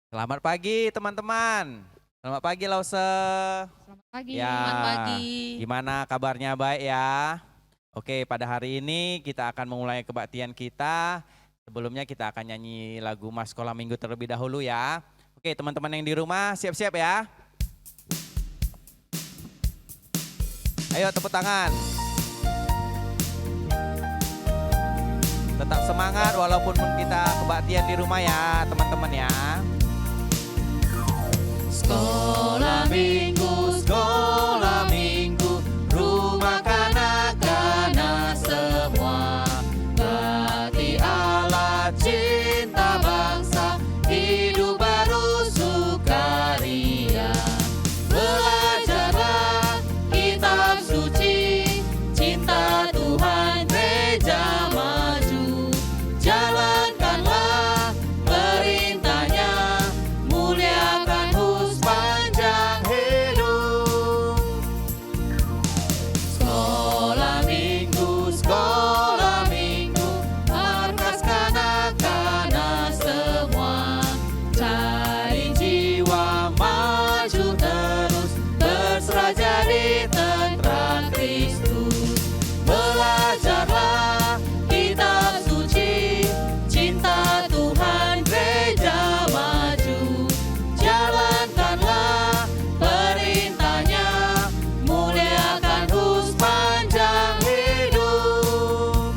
Selamat pagi teman-teman. Selamat pagi Lause. Selamat pagi. Ya, Selamat pagi. gimana kabarnya, baik ya? Oke, pada hari ini kita akan memulai kebaktian kita. Sebelumnya kita akan nyanyi lagu Mas Sekolah Minggu terlebih dahulu ya. Oke, teman-teman yang di rumah siap-siap ya. Ayo tepuk tangan. Tetap semangat walaupun kita kebaktian di rumah ya teman-teman ya. Sekolah minggu, rumah kanak-kanak semua. Bakti Allah, cinta bangsa, hidup baru sukaria. Belajarlah kitab suci, cinta Tuhan gereja maju. Jalankanlah perintahnya, muliakan sepanjang hidup. Sekolah minggu, markas kanak-kanak semua. Cari jiwa maju terus, berserah jadi tentara Kristus. Belajarlah kitab suci, cinta Tuhan gereja maju. Jalankanlah perintahnya, muliakan sepanjang hidup.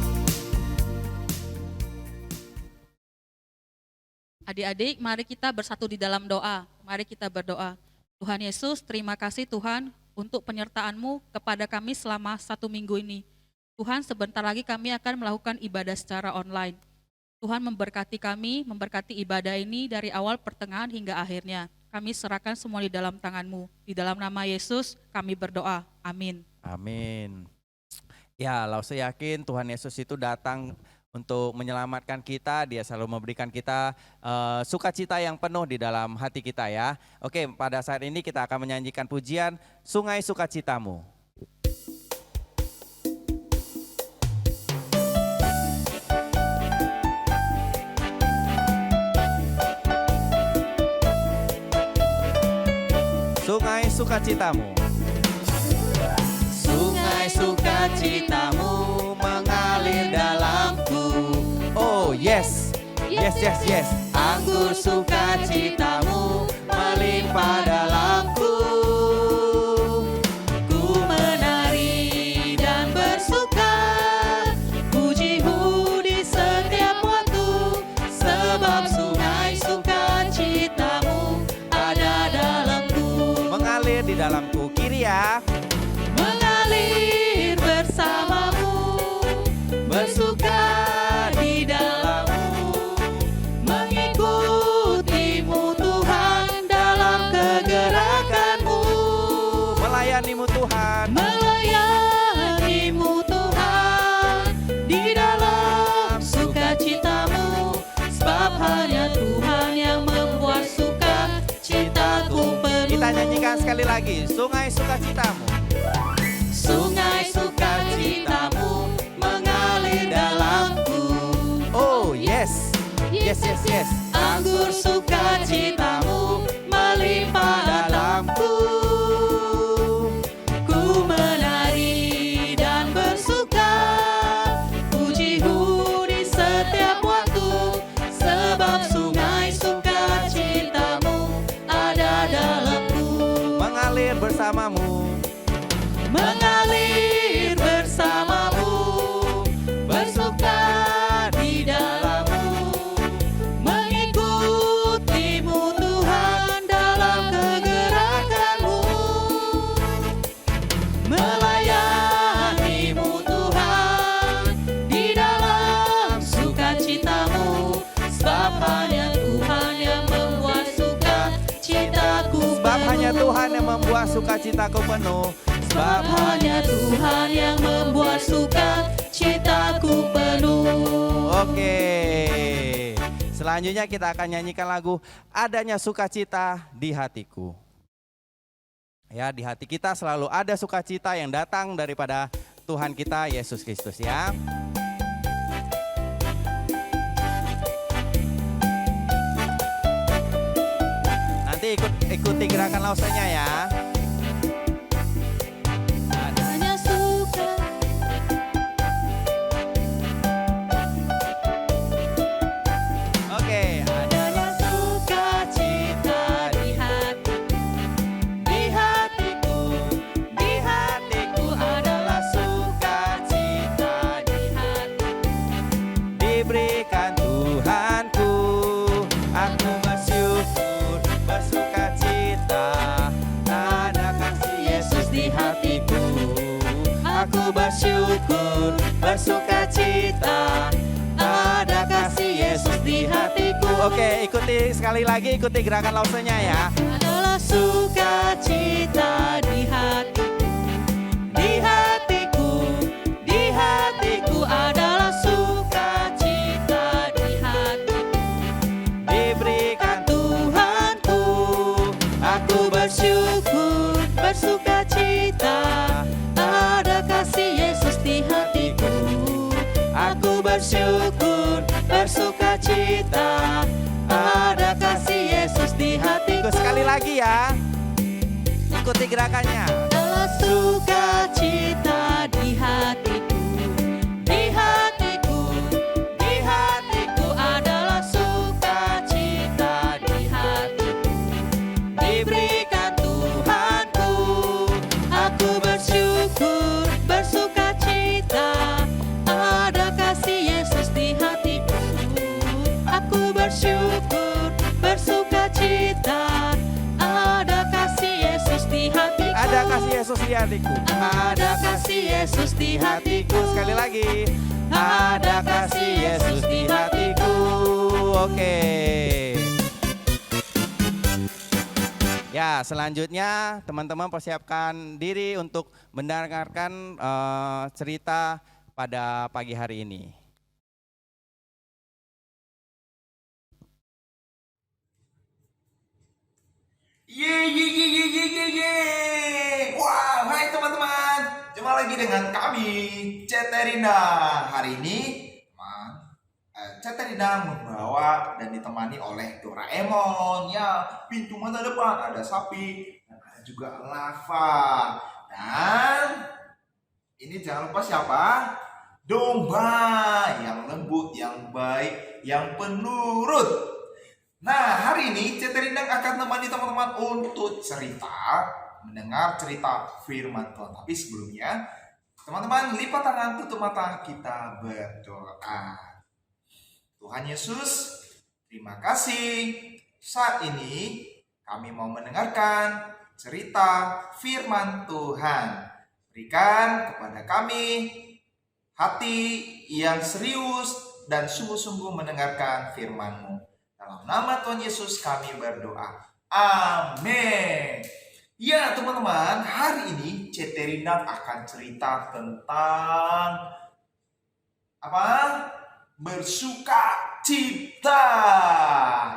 Adik-adik, mari kita bersatu di dalam doa. Mari kita berdoa. Tuhan Yesus, terima kasih Tuhan untuk penyertaan-Mu kepada kami selama 1 minggu ini. Tuhan, sebentar lagi kami akan melakukan ibadah secara online. Tuhan memberkati kami, memberkati ibadah ini dari awal, pertengahan, hingga akhirnya. Kami serahkan semua di dalam tangan-Mu. Di dalam nama Yesus kami berdoa. Amin. Amin. Ya, Lause yakin Tuhan Yesus itu datang untuk menyelamatkan kita. Dia selalu memberikan kita sukacita yang penuh di dalam hati kita ya. Oke, pada saat ini kita akan menyanyikan pujian Sungai Sukacitamu. Sungai Sukacitamu. Sungai sukacitamu mengalir dalamku. Oh yes, yes, yes, yes. Anggur sukacitamu melimpah dalamku. Ku menari dan bersuka, pujimu di setiap waktu. Sebab sungai sukacitamu ada dalamku. Mengalir di dalamku, kiri ya. Mengalir bersamamu, bersuka di dalammu, mengikutimu Tuhan dalam kegerakanmu, melayanimu Tuhan, melayanimu Tuhan di dalam sukacitamu, sebab hanya Tuhan yang membuat sukacitaku penuh. Kita nyanyikan sekali lagi, sungai sukacitamu. Sungai sukacitamu mengalir dalamku. Oh yes, yes, yes, yes. Anggur sukacitamu melimpah dalamku. Ku menari dan bersuka, pujimu di setiap waktu. Sebab sungai sukacitamu ada dalamku. Mengalir bersamamu, mengalir bersamamu, bersuka di dalammu, mengikutimu Tuhan dalam kegerakanmu, melayanimu Tuhan di dalam sukacitamu, sebab hanya Tuhan yang membuat sukacitaku penuh. Sebab hanya Tuhan yang membuat sukacitaku penuh. Sebab hanya Tuhan yang membuat sukacitaku penuh. Oke, selanjutnya kita akan nyanyikan lagu Adanya Sukacita di Hatiku. Ya, di hati kita selalu ada sukacita yang datang daripada Tuhan kita Yesus Kristus ya. lagi ikuti gerakan lausenya ya. Hanya suka. Oke, adalah sukacita di hatiku, di hatiku adalah sukacita di hatiku. Diberikan Tuhanku, aku bersyukur, bersukacita. Ada kasih Yesus di hatiku, aku bersyukur, bersukacita. Ada kasih Yesus di hatiku. Oke, ikuti sekali lagi, ikuti gerakan lausenya ya. Adalah sukacita di hatiku, di hatiku, di hatiku adalah sukacita di hatiku. Diberikan Tuhanku, aku bersyukur, bersukacita. Ada kasih Yesus di hatiku, aku bersyukur, bersukacita. Ada kasih Yesus di hatiku. sekali lagi ya. Ikuti gerakannya. Adalah sukacita di hatiku, di hatiku, di hatiku adalah sukacita di hatiku. Diberikan Tuhanku, aku bersyukur, bersukacita. Ada kasih Yesus di hatiku, aku bersyukur, bersukacita. Ada kasih Yesus di hatiku. Ada kasih Yesus di hatiku. Ada kasih Yesus di hatiku. Sekali lagi. Ada kasih Yesus di hatiku. Oke. Ya, selanjutnya teman-teman persiapkan diri untuk mendengarkan cerita pada pagi hari ini. Wah, hai teman-teman. Jumpa lagi dengan kami, Ceterina. Hari ini, Ceterina membawa dan ditemani oleh Doraemon. Ya, pintu mata depan ada sapi dan ada juga lava. Dan ini jangan lupa siapa? Domba yang lembut, yang baik, yang penurut. Nah, hari ini Ceterina akan temani teman-teman untuk mendengar cerita firman Tuhan. Tapi sebelumnya, teman-teman lipat tangan, tutup mata, kita berdoa. Tuhan Yesus, terima kasih. Saat ini kami mau mendengarkan cerita firman Tuhan. Berikan kepada kami hati yang serius dan sungguh-sungguh mendengarkan firman-Mu. Dalam nama Tuhan Yesus kami berdoa. Amin. Ya teman-teman, hari ini Ceterina akan cerita tentang apa? Bersukacita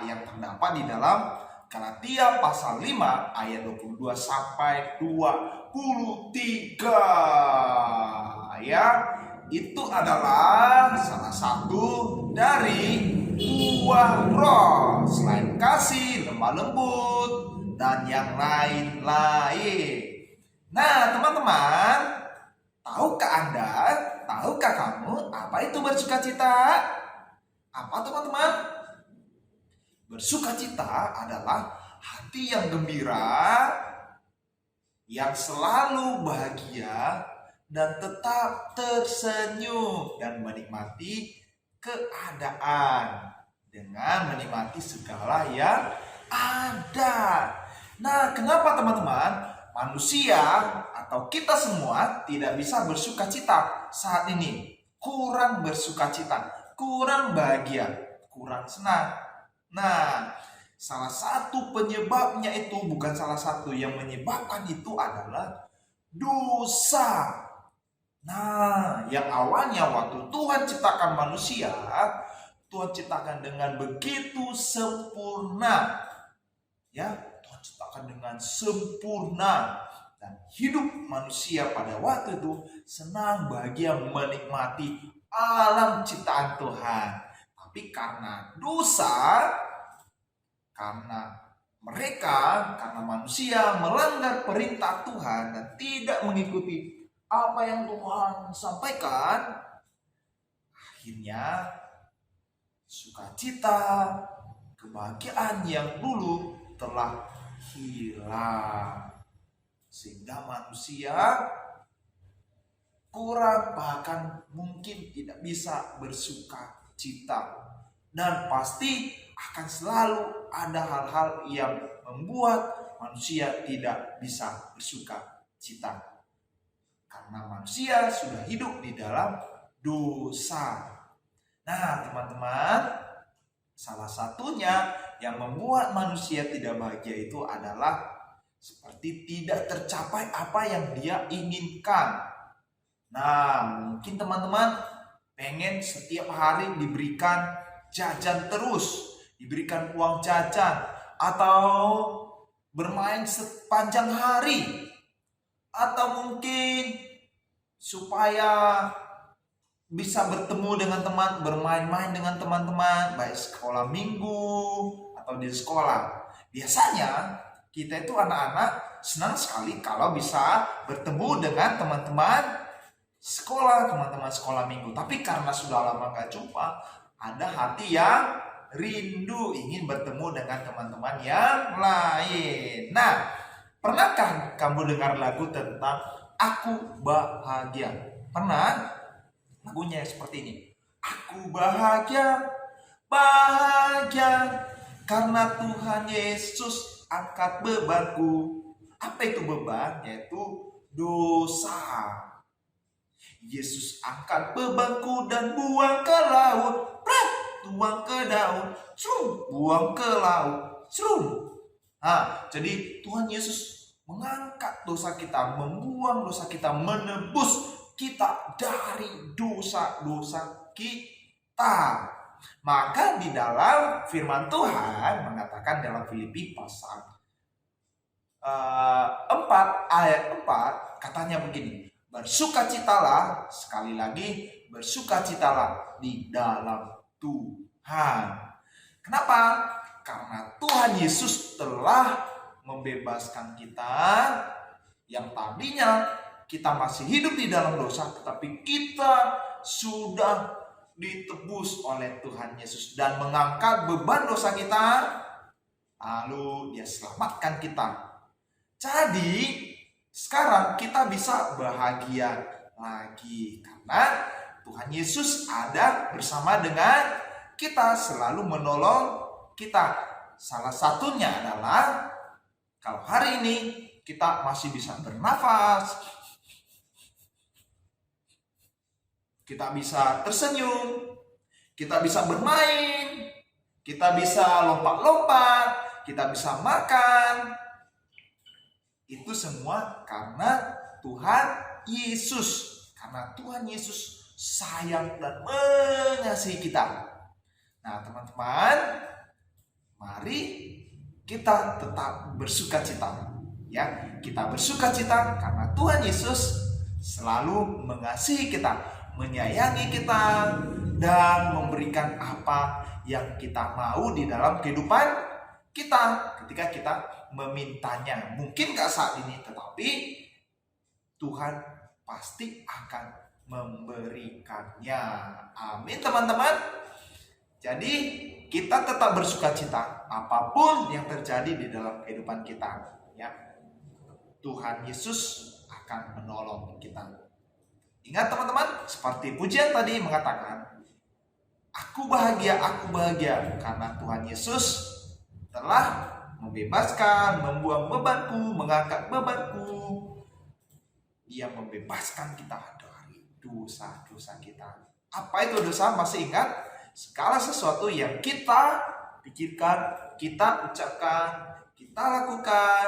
yang terdapat di dalam Galatia pasal 5 ayat 22 sampai 23. Ya, itu adalah salah satu dari buah roh selain kasih, lemah lembut, dan yang lain-lain. Nah, teman-teman, tahukah kamu apa itu bersukacita? Apa teman-teman? Bersukacita adalah hati yang gembira, yang selalu bahagia, dan tetap tersenyum dan menikmati keadaan dengan menikmati segala yang ada. Nah, kenapa teman-teman manusia atau kita semua tidak bisa bersukacita saat ini? Kurang bersukacita, kurang bahagia, kurang senang. Nah, salah satu penyebabnya itu yang menyebabkan itu adalah dosa. Nah, yang awalnya waktu Tuhan ciptakan manusia, Tuhan ciptakan dengan begitu sempurna. Ya, Tuhan ciptakan dengan sempurna. Dan hidup manusia pada waktu itu senang, bahagia, menikmati alam ciptaan Tuhan. Tapi karena dosa, karena Mereka karena manusia melanggar perintah Tuhan dan tidak mengikuti apa yang Tuhan sampaikan, akhirnya sukacita, kebahagiaan yang dulu telah hilang. Sehingga manusia kurang, bahkan mungkin tidak bisa bersuka cita. Dan pasti akan selalu ada hal-hal yang membuat manusia tidak bisa bersuka cita. Karena manusia sudah hidup di dalam dosa. Nah, teman-teman, salah satunya yang membuat manusia tidak bahagia itu adalah seperti tidak tercapai apa yang dia inginkan. Nah, mungkin teman-teman pengen setiap hari diberikan jajan terus, diberikan uang jajan, atau bermain sepanjang hari, atau mungkin supaya bisa bertemu dengan teman, bermain-main dengan teman-teman, baik sekolah minggu atau di sekolah. Biasanya kita itu anak-anak senang sekali kalau bisa bertemu dengan teman-teman sekolah, teman-teman sekolah minggu. Tapi karena sudah lama gak jumpa, ada hati yang rindu ingin bertemu dengan teman-teman yang lain. Nah, pernahkah kamu dengar lagu tentang Aku Bahagia? Pernah? Lagunya seperti ini. Aku bahagia, bahagia karena Tuhan Yesus angkat bebanku. Apa itu beban? Yaitu dosa. Yesus angkat bebanku dan buang ke laut. Buang ke daun, buang ke laut, Nah, jadi Tuhan Yesus mengangkat dosa kita, membuang dosa kita, menebus kita dari dosa-dosa kita. Maka di dalam firman Tuhan mengatakan dalam Filipi pasal 4 ayat 4 katanya begini, bersukacitalah, sekali lagi bersukacitalah di dalam Tuhan. Kenapa? Karena Tuhan Yesus telah membebaskan kita yang tadinya kita masih hidup di dalam dosa, tetapi kita sudah ditebus oleh Tuhan Yesus dan mengangkat beban dosa kita, lalu Dia selamatkan kita. Jadi sekarang kita bisa bahagia lagi karena Tuhan Yesus ada bersama dengan kita, selalu menolong kita. Salah satunya adalah kalau hari ini kita masih bisa bernafas, kita bisa tersenyum, kita bisa bermain, kita bisa lompat-lompat, kita bisa makan. Itu semua karena Tuhan Yesus. Karena Tuhan Yesus sayang dan mengasihi kita. Nah, teman-teman, mari kita tetap bersukacita. Ya, kita bersukacita karena Tuhan Yesus selalu mengasihi kita, menyayangi kita, dan memberikan apa yang kita mau di dalam kehidupan kita ketika kita memintanya. Mungkin gak saat ini, tetapi Tuhan pasti akan memberikannya. Amin, teman-teman. Jadi kita tetap bersukacita apapun yang terjadi di dalam kehidupan kita, ya. Tuhan Yesus akan menolong kita. Ingat teman-teman, seperti pujian tadi mengatakan, aku bahagia karena Tuhan Yesus telah membebaskan, membuang bebanku, mengangkat bebanku. Dia membebaskan kita dari dosa-dosa kita. Apa itu dosa? Masih ingat? Segala sesuatu yang kita pikirkan, kita ucapkan, kita lakukan,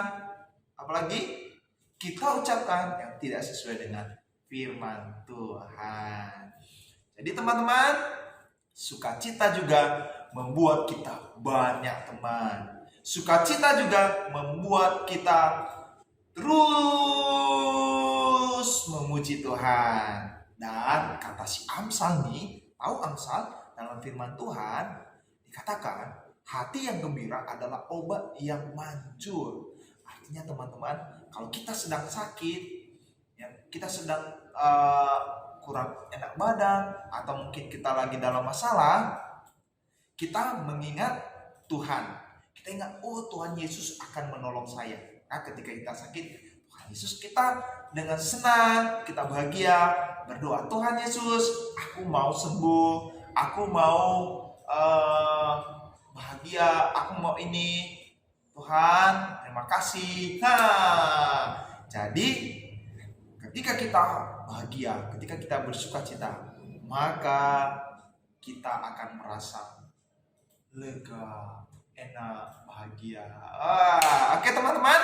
apalagi kita ucapkan yang tidak sesuai dengan firman Tuhan. Jadi teman-teman, sukacita juga membuat kita banyak teman. Sukacita juga membuat kita terus memuji Tuhan. Dan kata si Amsal nih, tahu Amsal dalam firman Tuhan dikatakan Hati yang gembira adalah obat yang manjur. Artinya teman-teman, kalau kita sedang sakit, ya, kita sedang kurang enak badan, atau mungkin kita lagi dalam masalah, kita mengingat Tuhan. Kita ingat, oh Tuhan Yesus akan menolong saya. Nah, ketika kita sakit, Tuhan Yesus, kita dengan senang, kita bahagia, berdoa, Tuhan Yesus, aku mau sembuh, aku mau bahagia, aku mau ini, Tuhan, terima kasih. Nah, jadi ketika kita bahagia, ketika kita bersuka cita, maka kita akan merasa lega, enak, bahagia. Oke teman-teman,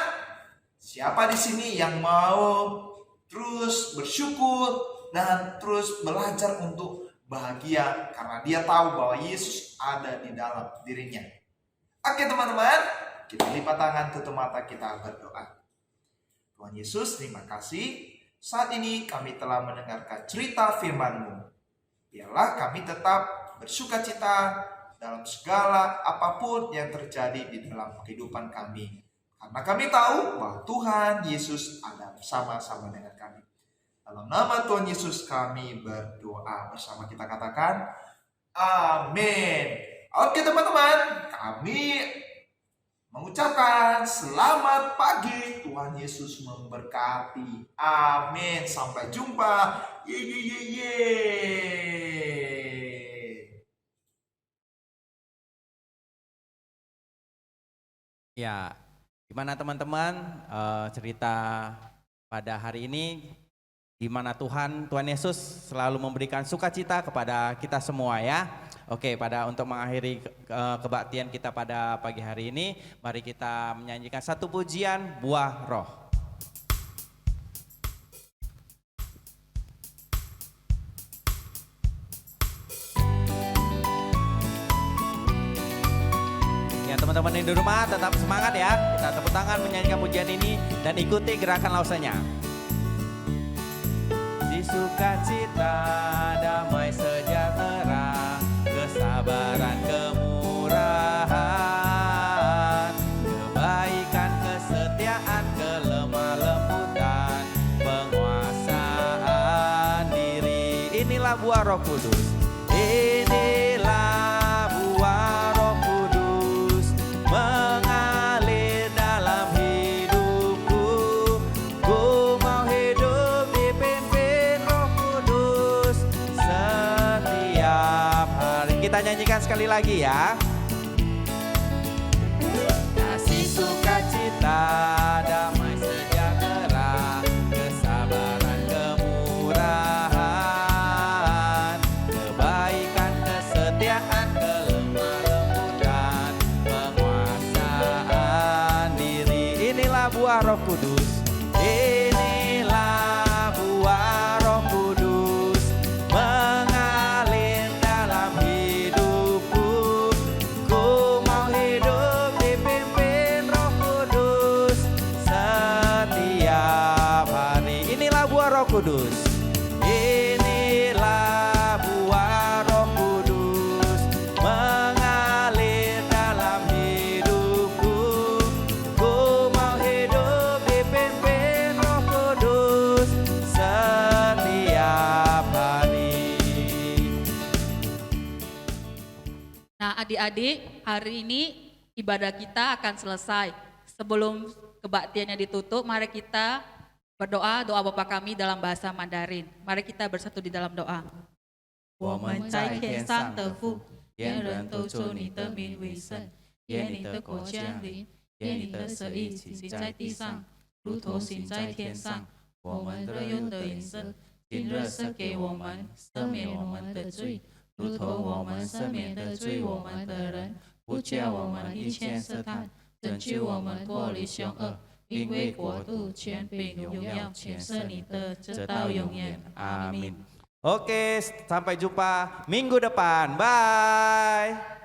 siapa di sini yang mau terus bersyukur dan terus belajar untuk bahagia karena dia tahu bahwa Yesus ada di dalam dirinya? Oke teman-teman, kita lipat tangan, tutup mata, kita berdoa. Tuhan Yesus, terima kasih. Saat ini kami telah mendengarkan cerita firman-Mu. Biarlah kami tetap bersuka cita dalam segala apapun yang terjadi di dalam kehidupan kami. Karena kami tahu bahwa Tuhan Yesus ada bersama-sama dengan kami. Dalam nama Tuhan Yesus kami berdoa, bersama kita katakan amin. Oke teman-teman, kami mengucapkan selamat pagi. Tuhan Yesus memberkati. Amin. Sampai jumpa. Ya, gimana teman-teman cerita pada hari ini, di mana Tuhan Yesus selalu memberikan sukacita kepada kita semua ya. Oke, untuk mengakhiri kebaktian kita pada pagi hari ini, mari kita menyanyikan satu pujian, Buah Roh. Teman-teman di rumah tetap semangat ya. Kita tepuk tangan menyanyikan pujian ini dan ikuti gerakan lausanya. Di sukacita, damai sejahtera, kesabaran, kemurahan, kebaikan, kesetiaan, kelemah lembutan, penguasaan diri. Inilah buah Roh Kudus. Inilah buah Roh Kudus mengalir dalam hidupku. Ku mau hidup dipimpin Roh Kudus setiap hari. Kita nyanyikan sekali lagi ya. Kasih sukacita, damai sejahtera, kesabaran, kemurahan, kebaikan, kesetiaan, kelemah lembutan, penguasaan diri. Inilah buah Roh Kudus. Inilah buah Roh Kudus mengalir dalam hidupku. Ku mau hidup dipimpin Roh Kudus setiap hari. Inilah buah Roh Kudus. Inilah buah Roh Kudus mengalir dalam hidupku. Ku mau hidup dipimpin Roh Kudus setiap hari. Nah, adik-adik, hari ini ibadah kita akan selesai. Sebelum kebaktiannya ditutup, mari kita berdoa, doa Bapa kami dalam bahasa Mandarin. Mari kita bersatu di dalam doa. 我们在天上的父，愿人都尊你的名为圣，愿你的国降临，愿你的旨意行在地上，如同行在天上。我们日用的饮食，今日赐给我们，赦免我们的罪，如同我们赦免的罪我们的人，不叫我们遇见试探，拯救我们脱离凶恶。因为国度、权柄、荣耀全是你的，直到永远。阿min. Oke, sampai jumpa minggu depan. Bye.